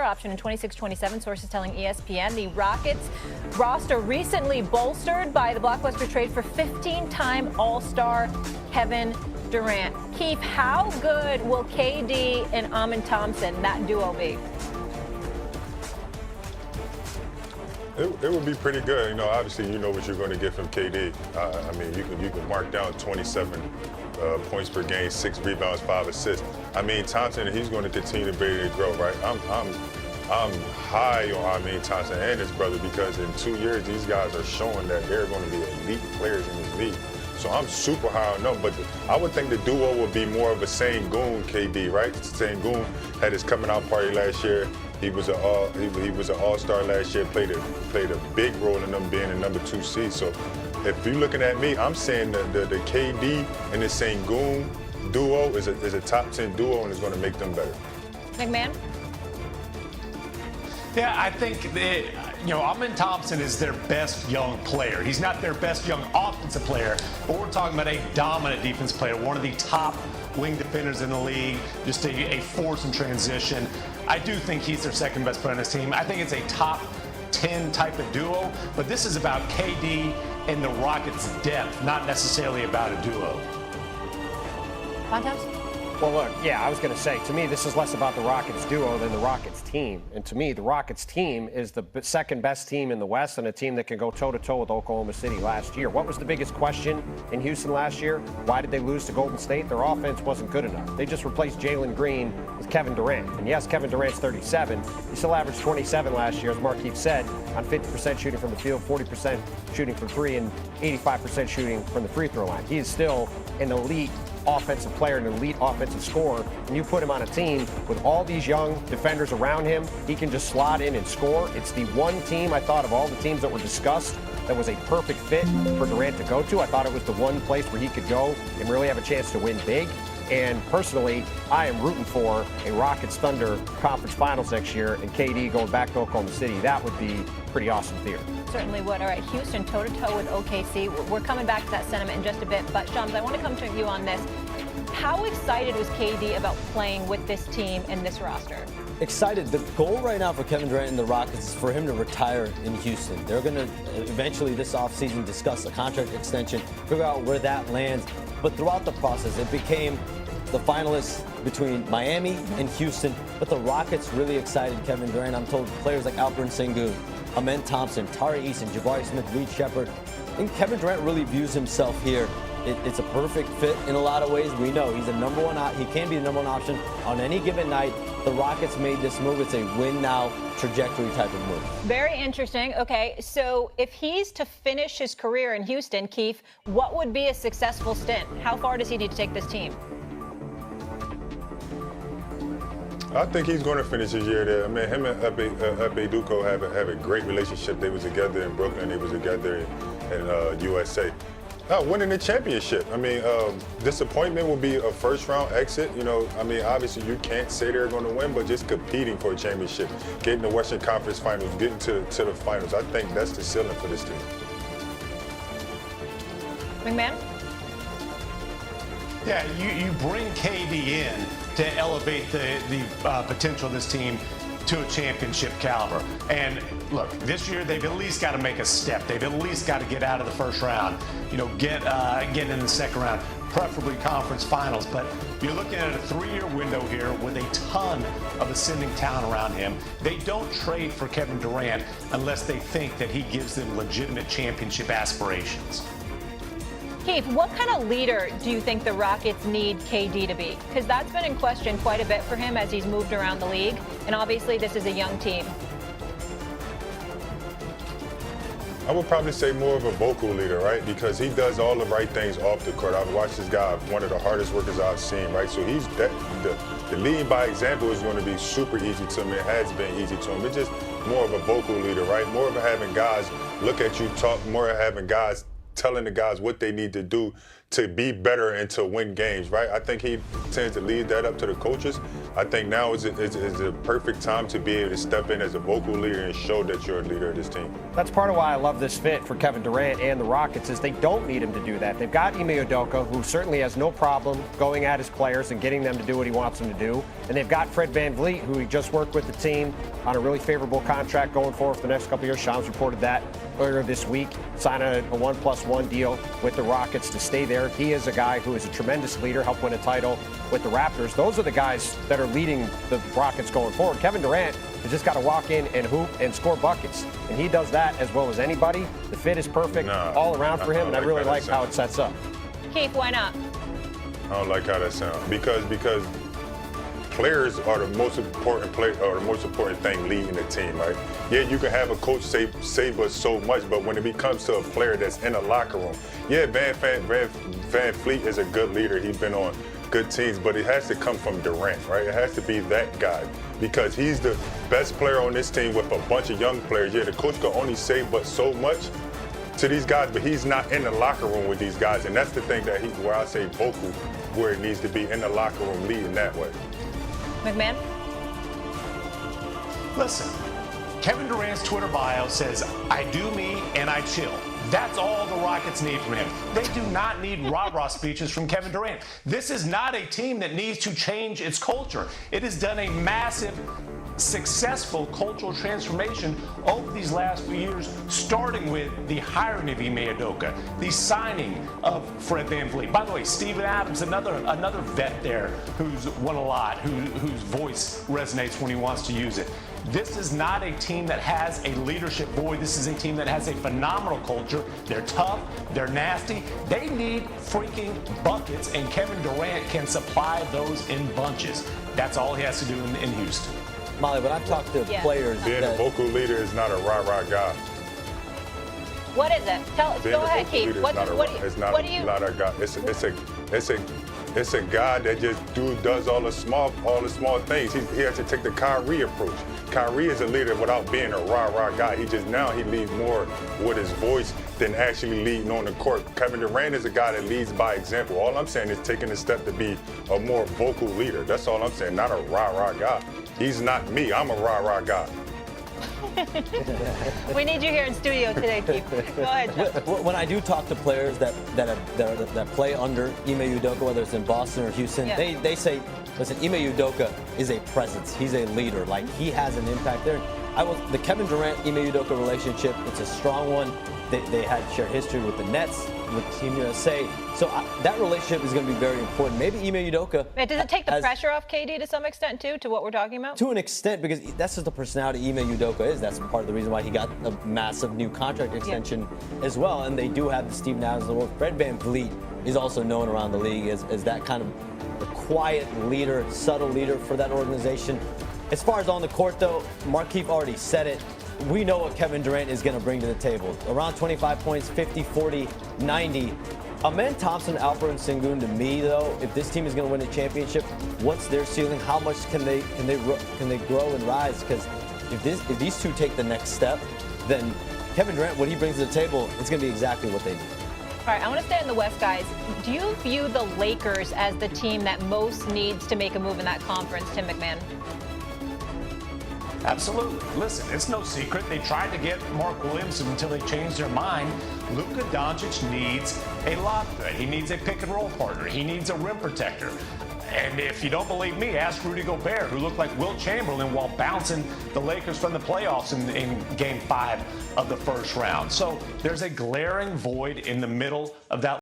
option in 26-27, sources telling ESPN. The Rockets roster recently bolstered by the blockbuster trade for 15-time All-Star Kevin Durant. Keith, how good will KD and Amen Thompson, that duo, be? It would be pretty good. You know, obviously, you know what you're going to get from KD. I mean, you can mark down 27 points per game, 6 rebounds, 5 assists. I mean, Thompson, he's going to continue to be able to grow, right? I'm high on Amen Thompson and his brother because in 2 years, these guys are showing that they're going to be elite players in this league. So I'm super high on them, but I would think the duo would be more of a Sengun KD, right? Sengun had his coming out party last year. He was an all-star last year, played a big role in them being a number 2 seed. So if you're looking at me, I'm saying that the KD and the Sengun duo is a top 10 duo and is going to make them better. McMahon? Yeah, I think Amen Thompson is their best young player. He's not their best young offensive player, but we're talking about a dominant defense player, one of the top wing defenders in the league, just a force in transition. I do think he's their second best player on this team. I think it's a top 10 type of duo, but this is about KD and the Rockets' depth, not necessarily about a duo. Fontos? Well, look, yeah, I was going to say, to me, this is less about the Rockets duo than the Rockets team. And to me, the Rockets team is the second best team in the West and a team that can go toe-to-toe with Oklahoma City last year. What was the biggest question in Houston last year? Why did they lose to Golden State? Their offense wasn't good enough. They just replaced Jalen Green with Kevin Durant. And yes, Kevin Durant's 37. He still averaged 27 last year, as Markeith said, on 50% shooting from the field, 40% shooting from three, and 85% shooting from the free throw line. He is still an elite offensive player, an elite offensive scorer, and you put him on a team with all these young defenders around him, he can just slot in and score. It's the one team I thought of all the teams that were discussed that was a perfect fit for Durant to go to. I thought it was the one place where he could go and really have a chance to win big. And personally, I am rooting for a Rockets-Thunder conference finals next year and KD going back to Oklahoma City. That would be pretty awesome theater. Certainly would. All right, Houston toe-to-toe with OKC. We're coming back to that sentiment in just a bit. But, Shams, I want to come to you on this. How excited was KD about playing with this team and this roster? Excited. The goal right now for Kevin Durant and the Rockets is for him to retire in Houston. They're going to eventually this offseason discuss a contract extension, figure out where that lands. But throughout the process, it became the finalists between Miami and Houston. But the Rockets really excited Kevin Durant. I'm told players like Alperen Sengun, Amen Thompson, Tari Eason, Jabari Smith, Reed Shepard. I think Kevin Durant really views himself here. It's a perfect fit in a lot of ways. We know he's a number one. He can be the number one option on any given night. The Rockets made this move. It's a win-now trajectory type of move. Very interesting. Okay, so if he's to finish his career in Houston, Keith, what would be a successful stint? How far does he need to take this team? I think he's going to finish his year there. I mean, him and Epe Duko have a great relationship. They was together in Brooklyn. They was together in USA. Winning the championship. I mean, disappointment will be a first-round exit. You know, I mean, obviously you can't say they're going to win, but just competing for a championship, getting the Western Conference Finals, getting to the finals. I think that's the ceiling for this team. McMahon? Yeah, you bring KD in to elevate the potential of this team to a championship caliber. And look, this year they've at least got to make a step. They've at least got to get out of the first round, get in the second round, preferably conference finals. But you're looking at a 3-year window here with a ton of ascending talent around him. They don't trade for Kevin Durant unless they think that he gives them legitimate championship aspirations. Keith, what kind of leader do you think the Rockets need KD to be? Because that's been in question quite a bit for him as he's moved around the league. And obviously this is a young team. I would probably say more of a vocal leader, right? Because he does all the right things off the court. I've watched this guy, one of the hardest workers I've seen, right? So he's the leading by example is going to be super easy to him. It has been easy to him. It's just more of a vocal leader, right? More of having guys look at you, talk, more of having guys telling the guys what they need to do to be better and to win games, right? I think he tends to lead that up to the coaches. I think now is a perfect time to be able to step in as a vocal leader and show that you're a leader of this team. That's part of why I love this fit for Kevin Durant and the Rockets is they don't need him to do that. They've got Ime Udoka, who certainly has no problem going at his players and getting them to do what he wants them to do. And they've got Fred VanVleet, who he just worked with the team on a really favorable contract going forward for the next couple of years. Shams reported that earlier this week, signed a 1+1 deal with the Rockets to stay there. He is a guy who is a tremendous leader, helped win a title with the Raptors. Those are the guys that are leading the Rockets going forward. Kevin Durant has just got to walk in and hoop and score buckets, and he does that as well as anybody. The fit is perfect all around for him, and I really like how it sets up. Keith, why not? I don't like how that sounds because players are the most important thing leading the team, right? Yeah, you can have a coach say but so much, but when it comes to a player that's in the locker room, yeah, VanVleet is a good leader. He's been on good teams, but it has to come from Durant, right? It has to be that guy because he's the best player on this team with a bunch of young players. Yeah, the coach can only say but so much to these guys, but he's not in the locker room with these guys, and that's the thing that where I say vocal, where it needs to be in the locker room, leading that way. McMahon? Listen, Kevin Durant's Twitter bio says, I do me and I chill. That's all the Rockets need from him. They do not need rah-rah speeches from Kevin Durant. This is not a team that needs to change its culture. It has done a massive, successful cultural transformation over these last few years, starting with the hiring of Ime Udoka, the signing of Fred VanVleet. By the way, Steven Adams, another vet there who's won a lot, whose voice resonates when he wants to use it. This is not a team that has a leadership void. This is a team that has a phenomenal culture. They're tough. They're nasty. They need freaking buckets, and Kevin Durant can supply those in bunches. That's all he has to do in Houston. Molly, when I've talked to players, being a vocal leader is not a rah-rah guy. What is it? Tell us. Go ahead, Keith. What do you? Not a guy. It's a guy that just does all the small things. He has to take the Kyrie approach. Kyrie is a leader without being a rah-rah guy. He leads more with his voice than actually leading on the court. Kevin Durant is a guy that leads by example. All I'm saying is taking a step to be a more vocal leader. That's all I'm saying, not a rah-rah guy. He's not me. I'm a rah-rah guy. We need you here in studio today, Keith. Go ahead, John. When I do talk to players that play under Ime Udoka, whether it's in Boston or Houston, they say, listen, Ime Udoka is a presence. He's a leader. Like, he has an impact there. The Kevin Durant-Ime Udoka relationship, it's a strong one. They had shared history with the Nets, with Team USA. So that relationship is going to be very important. Maybe Ime Udoka. Does it take the pressure off KD to some extent, too, to what we're talking about? To an extent, because that's just the personality Ime Udoka is. That's part of the reason why he got a massive new contract extension as well. And they do have the Steve Adams of the world. Fred VanVleet is also known around the league as that kind of a quiet leader, subtle leader for that organization. As far as on the court, though, Markieff already said it. We know what Kevin Durant is going to bring to the table. Around 25 points, 50, 40, 90. Amen Thompson, Alperen Sengun, to me, though, if this team is going to win a championship, what's their ceiling? How much can they grow and rise? Because if these two take the next step, then Kevin Durant, what he brings to the table, it's going to be exactly what they do. All right, I want to stay in the West, guys. Do you view the Lakers as the team that most needs to make a move in that conference, Tim McMahon? Absolutely. Listen, it's no secret. They tried to get Mark Williams until they changed their mind. Luka Doncic needs a lob threat. He needs a pick and roll partner. He needs a rim protector. And if you don't believe me, ask Rudy Gobert, who looked like Wilt Chamberlain while bouncing the Lakers from the playoffs in Game 5 of the first round. So there's a glaring void in the middle of that